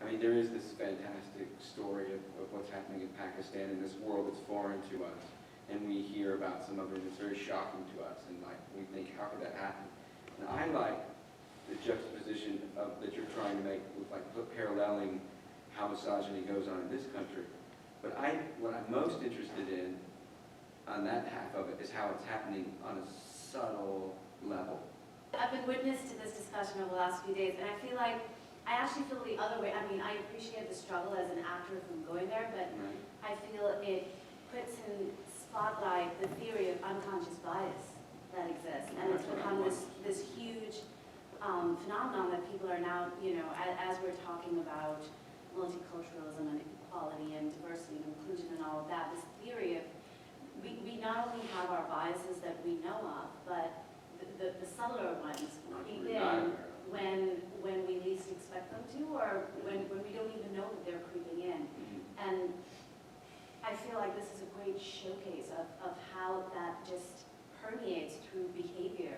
mean, there is this fantastic story of what's happening in Pakistan in this world that's foreign to us. And we hear about some of it that's very shocking to us. And like, we think, how could that happen? And I like the juxtaposition that you're trying to make with like paralleling how misogyny goes on in this country. But what I'm most interested in on that half of it is how it's happening on a subtle level. I've been witness to this discussion over the last few days, and I feel like I actually feel the other way. I mean, I appreciate the struggle as an actor from going there, but Right. I feel it puts in spotlight the theory of unconscious bias that exists, and it's become this huge phenomenon that people are now, you know, as we're talking about multiculturalism and equality and diversity and inclusion and all of that, this theory of we not only have our biases that we know of, but the subtler ones creep in when we least expect them to, or when we don't even know that they're creeping in. And I feel like this is a great showcase of how that just permeates through behavior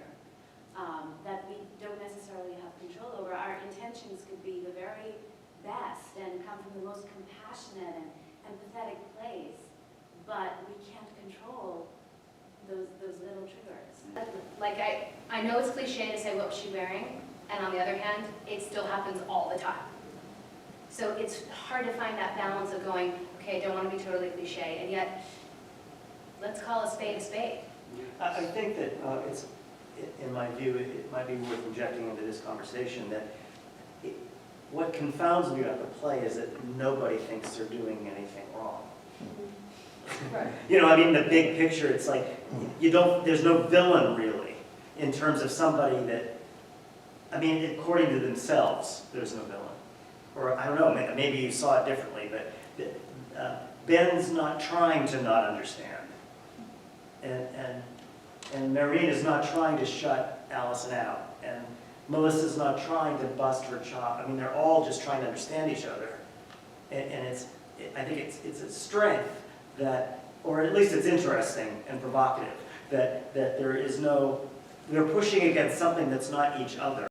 that we don't necessarily have control over. Our intentions could be the very best and come from the most compassionate and empathetic place, but we can't control those little triggers. Like, I know it's cliche to say, what was she wearing? And on the other hand, it still happens all the time. So it's hard to find that balance of going, okay, I don't want to be totally cliche, and yet, let's call a spade a spade. I think that it's, in my view, it might be worth injecting into this conversation that what confounds me about the play is that nobody thinks they're doing anything wrong. Right. You know, I mean, the big picture, it's like, there's no villain really, in terms of somebody that, I mean, according to themselves, there's no villain. Or, I don't know, maybe you saw it differently, but Ben's not trying to not understand. And Maureen is not trying to shut Allison out. And Melissa's not trying to bust her chop. I mean, they're all just trying to understand each other. And I think it's a strength that, or at least it's interesting and provocative, that there is no, they're pushing against something that's not each other.